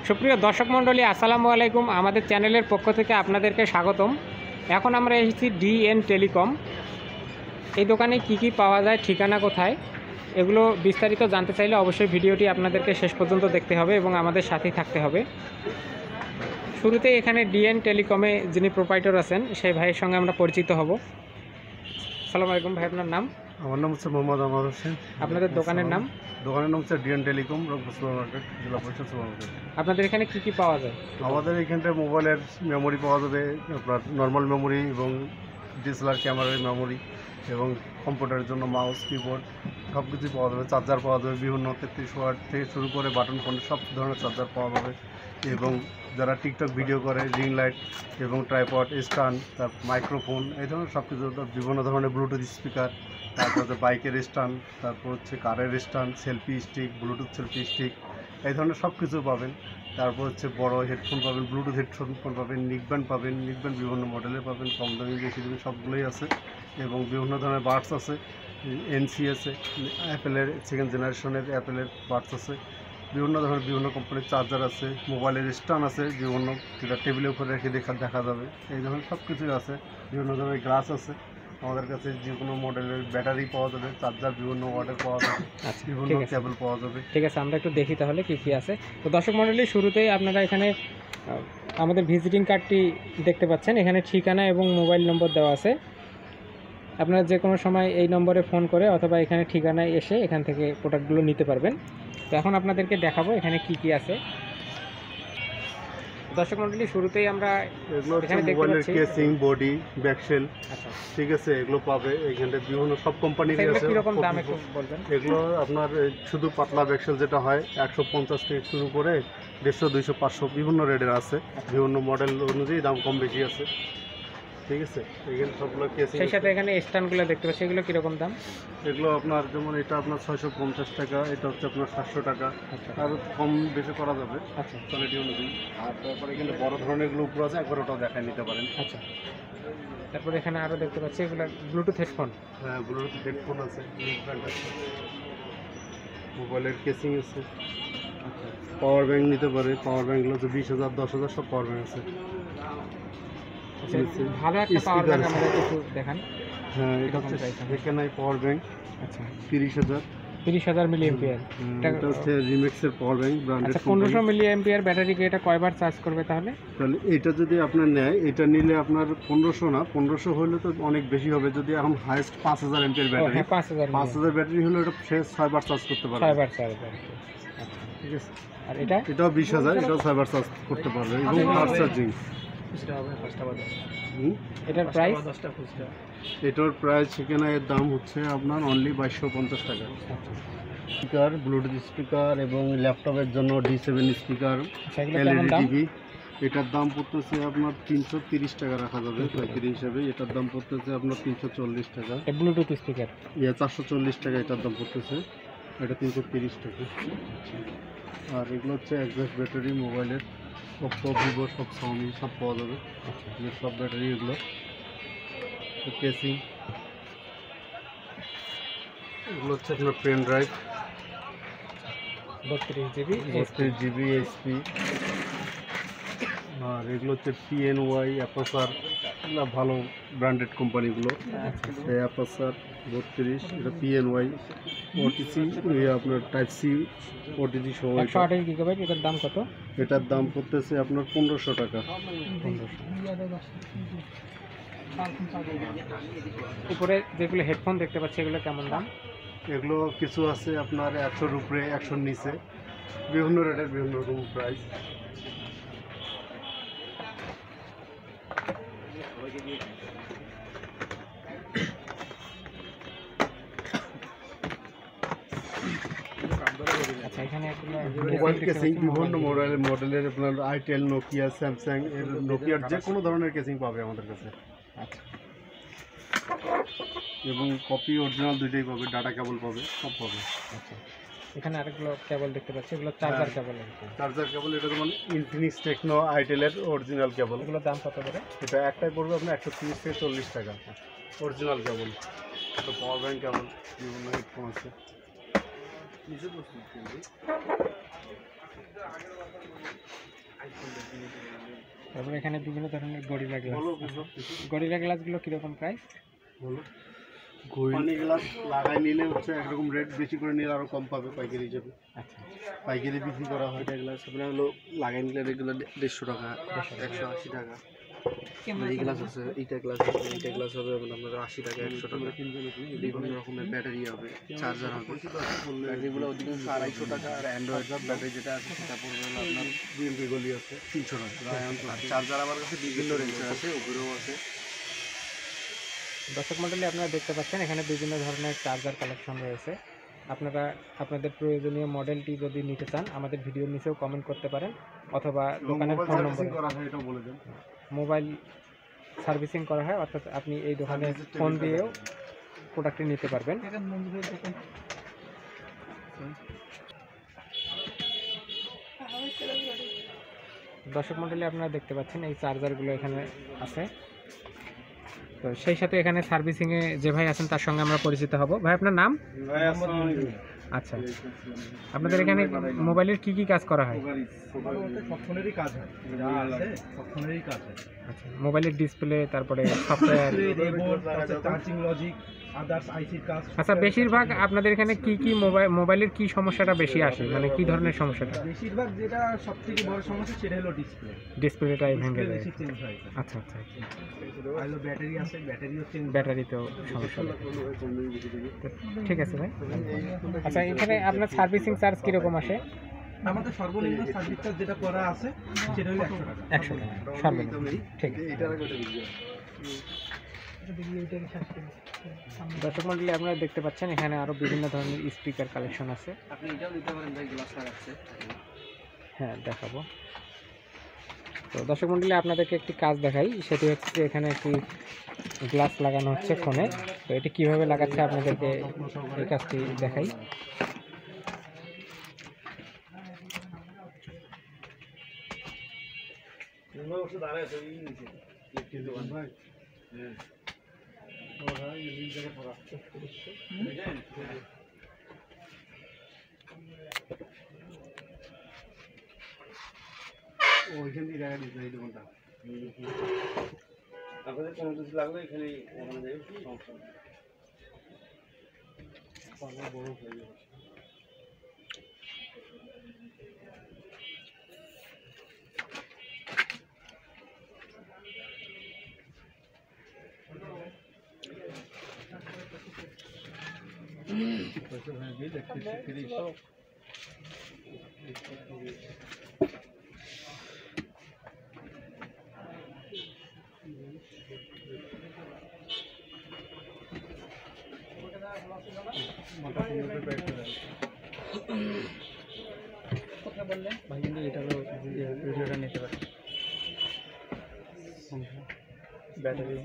সুপ্রিয় দর্শক মণ্ডলী, আসসালামু আলাইকুম। আমাদের চ্যানেলের পক্ষ থেকে আপনাদেরকে স্বাগতম। এখন আমরা এসেছি ডিএন টেলিকম। এই দোকানে কি কি পাওয়া যায়, ঠিকানা কোথায়, এগুলো বিস্তারিত জানতে চাইলে অবশ্যই ভিডিওটি আপনাদেরকে শেষ পর্যন্ত দেখতে হবে এবং আমাদের সাথেই থাকতে হবে। শুরুতেই এখানে ডিএন টেলিকমে যিনি প্রোপাইটর আছেন সেই ভাইয়ের সঙ্গে আমরা পরিচিত হব। আসসালামু আলাইকুম ভাই, আপনার নাম? আমার নাম হচ্ছে মোহাম্মদ আমার হোসেন। আপনাদের দোকানের নাম? দোকানের নাম হচ্ছে DN telecom, Rangpur super market, Zila Parishad super market. আপনাদের এখানে কি কি পাওয়া যায়? আমাদের এখানটায় মোবাইলের মেমোরি পাওয়া যাবে, আপনার নর্মাল মেমোরি এবং ডিএসএলআর ক্যামেরার মেমোরি এবং কম্পিউটারের জন্য মাউস, কিবোর্ড সব কিছুই পাওয়া যাবে। চার্জার পাওয়া যাবে বিভিন্ন 33 ওয়াট থেকে শুরু করে বাটন ফোনের সব ধরনের চার্জার পাওয়া যাবে। এবং যারা টিকটক ভিডিও করে, রিং লাইট এবং ট্রাইপড, স্ট্যান্ড, তার মাইক্রোফোন, এই ধরনের সব কিছু, বিভিন্ন ধরনের ব্লুটুথ স্পিকার, তারপর হচ্ছে বাইকের স্ট্যান্ড, তারপর হচ্ছে কারের stand, selfie stick, Bluetooth selfie stick, এই ধরনের সব কিছু পাবেন। তারপর হচ্ছে বড় হেডফোন পাবেন, ব্লুটুথ হেডফোন পাবেন, নিকব্যান্ড পাবেন, নিকব্যান্ড বিভিন্ন মডেলের পাবেন, কম দামি বেশি দামি সবগুলোই আছে। এবং বিভিন্ন ধরনের বাডস আছে, এনসি আছে, অ্যাপেলের সেকেন্ড জেনারেশনের অ্যাপেলের বাডস আছে, বিভিন্ন ধরনের বিভিন্ন কোম্পানির চার্জার আছে, মোবাইলের স্ট্যান্ড আছে বিভিন্ন, যেটা টেবিলের উপরে রেখে দেখা যাবে, এই ধরনের সব কিছুই আছে। বিভিন্ন ধরনের গ্লাস আছে আমাদের কাছে, যে কোনো মডেলের ব্যাটারি পাওয়া যাবে, চার্জার বিভিন্ন ওয়াটের পাওয়া যাবে, বিভিন্ন কেবল পাওয়া যাবে। ঠিক আছে, আমরা একটু দেখি তাহলে কী কী আছে। তো দর্শক মণ্ডলী, শুরুতেই আপনারা এখানে আমাদের ভিজিটিং কার্ডটি দেখতে পাচ্ছেন। এখানে ঠিকানা এবং মোবাইল নম্বর দেওয়া আছে। আপনারা যে কোনো সময় এই নম্বরে ফোন করে অথবা এখানে ঠিকানায় এসে এখান থেকে প্রোডাক্টগুলো নিতে পারবেন। তো এখন আপনাদেরকে দেখাবো এখানে কি কি আছে। দর্শক মণ্ডলী, শুরুতেই আমরা এখানে মোবাইলের কেসিং, বডি, ব্যাকশেল, ঠিক আছে, এগুলো পাবে এখানে বিভিন্ন সব কোম্পানির আছে। কীরকম দাম একটু বলবেন? এগুলো আপনার শুধু পাতলা ব্যাকশেল যেটা হয় 150 থেকে শুরু করে 150, 200, 500 বিভিন্ন রেটের আছে। বিভিন্ন মডেল অনুযায়ী দাম কম বেশি আছে, ঠিক আছে। এখানে সবগুলো কেসিং, সেই সাথে এখানে স্ট্যান্ডগুলো দেখতে পাচ্ছি, এগুলো কীরকম দাম? এগুলো আপনার যেমন এটা আপনার 650 টাকা, এটা হচ্ছে আপনার 700 টাকা, আর কম বেশি করা যাবে আচ্ছা, কোয়ালিটি অনুযায়ী। আর তারপরে এখানে বড় ধরনের এগুলো উপর আছে, একবার ওটাও দেখায় নিতে পারেন। আচ্ছা, তারপরে এখানে আরও দেখতে পাচ্ছি এগুলো ব্লুটুথ হেডফোন। হ্যাঁ, ব্লুটুথ হেডফোন আছে, নিকব্যান্ড আছে, মোবাইলের কেসিং আছে, পাওয়ার ব্যাংক নিতে পারে। পাওয়ার ব্যাংকগুলো হচ্ছে 20,000, 10,000 সব পাওয়ার ব্যাংক আছে। ভালো একটা পাওয়ার ব্যাংক আমাদের একটু দেখান। হ্যাঁ, এটা হচ্ছে এখানে পাওয়ার ব্যাংক। আচ্ছা, 30,000 মিলি এম্পিয়ার। এটা হচ্ছে রিমেক্সের power bank, branded. 1500 milliampere ব্যাটারিকে এটা কয়বার চার্জ করবে তাহলে? তাহলে এটা যদি আপনার নেয়, এটা নিলে আপনার 1500 না, 1500 হলে তো অনেক বেশি হবে। যদি এখন হাইয়েস্ট 5000 এম্পিয়ার ব্যাটারি, 5000 ব্যাটারি হলে এটা 6 বার চার্জ করতে পারবে। 6 বার চার্জ। আচ্ছা, ঠিক আছে। আর এটাও 20,000, এটাও 6 বার চার্জ করতে পারবে এবং ফাস্ট চার্জিং। এটার প্রাইস? এটার প্রাইস সেখানে এর দাম হচ্ছে আপনার অনলি 2250 টাকা। স্পিকার, ব্লুটুথ স্পিকার এবং ল্যাপটপের জন্য D7 স্পিকার, LED টিভি, এটার দাম পড়তেছে আপনার 330 টাকা রাখা যাবে পাইকারি হিসাবে। এটার দাম পড়তেছে আপনার 340 টাকা। ব্লুটুথ স্পিকার 440 টাকা এটার দাম পড়তেছে, এটা 330 টাকা। আর এগুলো হচ্ছে এক্সাস্ট ব্যাটারি, মোবাইলের ওপ্পো, ভিভো, সব সাউমি সব পাওয়া যাবে, সব ব্যাটারি এগুলো। কেসিং, এগুলো হচ্ছে আপনার পেন ড্রাইভ, 32 জিবি এইচপি। আর এগুলো হচ্ছে PNY, অ্যাপাসার, এগুলো ভালো ব্র্যান্ডেড কোম্পানিগুলো। অ্যাপাসার 32, এটা PNY, OTC, আপনার টাইপ সি OTC সহ। 128 গিগাবাইট, এটার দাম কত? এটার দাম পড়তেছে আপনার 1500 টাকা। উপরে যেগুলো হেডফোন দেখতে পাচ্ছি এগুলো কেমন দাম? এগুলো কিছু আছে আপনার 100-র উপরে, 100-র নিচে, বিভিন্ন রেটের বিভিন্ন রকম প্রাইস। আচ্ছা, এখানে মোবাইল কেসিং বিভিন্ন মডেলের আপনার আইটেল, নোকিয়া, স্যামসাং এর, নোকিয়ার যে কোনো ধরনের কেসিং পাবে আমাদের কাছে। আচ্ছা, এবং কপি অরিজিনাল দুইটাই পাবে, ডাটা কেবল পাবে, সব পাবে। আচ্ছা, এখানে আরেকগুলো কেবল দেখতে পাচ্ছি, এগুলো চার্জার কেবল। চার্জার কেবল, এটা যেমন ইনফিনিক্স, টেকনো, আইটেলের অরিজিনাল কেবল। এগুলোর দাম কত করে? এটা একটাই পড়বে আপনার 130 থেকে 40 টাকা, অরিজিনাল কেবল। তো পাওয়ার ব্যাংক কেবল, বিভিন্ন হেডফোন আছে। তারপরে এখানে বিভিন্ন ধরনের গরিলা গ্লাস। বলো সব কিছু গরিলা গ্লাসগুলো কীরকম প্রাইস? বলো। পানি গ্লাস লাগাই নিলে হচ্ছে একরকম রেট, বেশি করে নিলে আরো কম পাবে পাইকারি হিসেবে। আচ্ছা, পাইকারি বিক্রি করা হয়। এটা গ্লাস আপনার হলো লাগাই নিলে রেগুলার 150 টাকা, 180 টাকা। এই গ্লাস আছে, এইটা গ্লাস আছে, এইটা গ্লাস হবে আপনার 80 টাকা, 100 টাকা। বিভিন্ন রকমের ব্যাটারি হবে, চার্জার হবে। ব্যাটারিগুলো অধিকাংশ 250 টাকা, আর অ্যান্ড্রয়েড ব্যাটারি যেটা আছে সেটা পড়বে হলো আপনার বিএমপি গলি আছে 300 টাকা। চার্জার আমার কাছে বিভিন্ন রেঞ্জের আছে, উপরেও আছে। দর্শক মণ্ডলী, আপনারা দেখতে পাচ্ছেন এখানে বিভিন্ন ধরনের চার্জার কালেকশন রয়েছে। আপনারা আপনাদের প্রয়োজনীয় মডেলটি যদি নিতে চান আমাদের ভিডিওর নিচেও কমেন্ট করতে পারেন, অথবা দোকানের ফোন নম্বর করা হয় এটা বলে দেন। মোবাইল সার্ভিসিং করা হয়, অর্থাৎ আপনি এই দোকানে ফোন দিয়েও প্রোডাক্টটি নিতে পারবেন। দর্শক মণ্ডলী, আপনারা দেখতে পাচ্ছেন এই চার্জারগুলো এখানে আছে। তো সেই সাথে এখানে সার্ভিসিংয়ে যে ভাই আছেন তার সঙ্গে আমরা পরিচিত হব। ভাই, আপনার নাম? আচ্ছা, আপনাদের এখানে মোবাইলের কি কি কাজ করা হয়? সব ফোনেরই কাজ হয়, সব ফোনেরই কাজ হয়। আচ্ছা, মোবাইলের ডিসপ্লে, তারপরে সফটওয়্যার, চার্জিং লজিক, আদার্স আইসির কাজ। আচ্ছা, বেশিরভাগ আপনাদের এখানে কি কি মোবাইলের কি সমস্যাটা বেশি আসে, মানে কি ধরনের সমস্যাটা? বেশিরভাগ যেটা সবথেকে বড় সমস্যা সেটা হলো ডিসপ্লেটাই ভেঙে যায়। চেঞ্জ হয়। আচ্ছা আচ্ছা, হলো ব্যাটারি আছে, ব্যাটারিও চেঞ্জ। ব্যাটারিতেও সমস্যা হয়। ঠিক আছে ভাই। আচ্ছা, এখানে আপনার সার্ভিসিং চার্জ কীরকম আসে? আমাদের সর্বনিম্ন সার্ভিস চার্জ যেটা করা আছে সেটা হলো 100 টাকা। 100 টাকা সর্বনিম্ন। ঠিক আছে। দর্শক মণ্ডলী, আপনারা দেখতে পাচ্ছেন এখানে আরও বিভিন্ন ধরনের স্পিকার কালেকশন আছে। আপনি এটাও নিতে পারেন ভাই, গ্লাস লাগাচ্ছে। হ্যাঁ, দেখাবো। তো দর্শক মণ্ডলী, আপনাদেরকে একটি কাজ দেখাই, সেটি হচ্ছে যে এখানে একটি গ্লাস লাগানো হচ্ছে ফোনে। তো এটি কীভাবে লাগাচ্ছে আপনাদেরকে এই কাজটি দেখাই। ওইখান থেকে জায়গা দিতে এই দোকানটা আপনাদের কোনো কিছু লাগলে এখানে ওখানে যাই, সমস্যা নেই। বড় হয়ে যাবে। ভাই, কিন্তু এটারও ভিডিওটা নিতে পারে। ব্যাটারি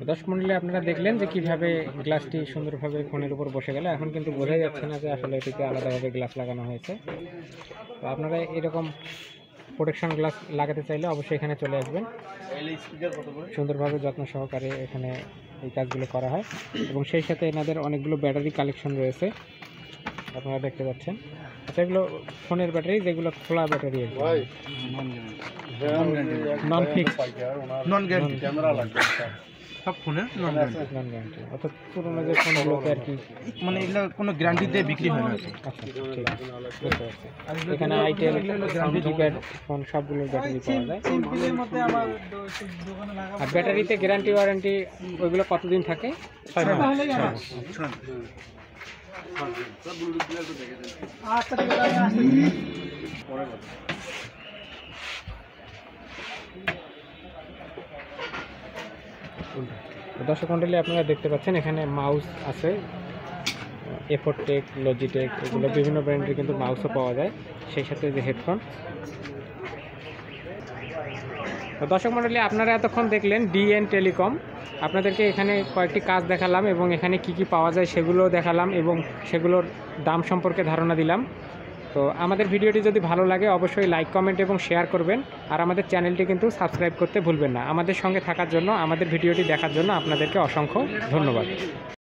দর্শক মণ্ডলী, আপনারা দেখলেন যে কিভাবে গ্লাসটি সুন্দরভাবে ফোনের উপর বসে গেল। এখন কিন্তু বোঝাই যাচ্ছে না যে আসলে এটিতে আলাদাভাবে গ্লাস লাগানো হয়েছে। তো আপনারা এরকম প্রোটেকশন গ্লাস লাগাতে চাইলে অবশ্যই এখানে চলে আসবেন। সুন্দরভাবে যত্ন সহকারে এখানে এই কাজগুলো করা হয়, এবং সেই সাথে এনাদের অনেকগুলো ব্যাটারি কালেকশন রয়েছে, আপনারা দেখতে পাচ্ছেন। আচ্ছা, এগুলো ফোনের ব্যাটারি, যেগুলো খোলা ব্যাটারি, নন ফিক্স, নন গ্যারান্টি ক্যামেরা লাগবে সব ফোনে, নন গ্যারান্টি, অর্থাৎ পুরোনো যে ফোনগুলোতে আর কি, মানে এগুলো কোনো গ্যারান্টি দিয়ে বিক্রি হয় না। আচ্ছা, ঠিক আছে, বুঝতে পারছি। এখানে আইটেল, কিপ্যাড ফোন সবগুলোর ব্যাটারি পাওয়া যায়। আর ব্যাটারিতে গ্যারান্টি ওয়ারেন্টি ওইগুলো কতদিন থাকে? 6 মাস। দর্শক মণ্ডলী, আপনারা দেখতে পাচ্ছেন এখানে মাউস আছে, এফোরটেক, লজিটেক, এগুলো বিভিন্ন ব্র্যান্ডের কিন্তু মাউসও পাওয়া যায়, সেই সাথে যে হেডফোন। তো দর্শক মণ্ডলী, আপনারা এতক্ষণ দেখলেন ডিএন টেলিকম। আপনাদেরকে এখানে কয়েকটি কাজ দেখালাম, এবং এখানে কি কি পাওয়া যায় সেগুলোও দেখালাম, এবং সেগুলোর দাম সম্পর্কে ধারণা দিলাম। তো আমাদের ভিডিওটি যদি ভালো লাগে অবশ্যই লাইক, কমেন্ট এবং শেয়ার করবেন, আর আমাদের চ্যানেলটি কিন্তু সাবস্ক্রাইব করতে ভুলবেন না। আমাদের সঙ্গে থাকার জন্য, আমাদের ভিডিওটি দেখার জন্য আপনাদেরকে অসংখ্য ধন্যবাদ।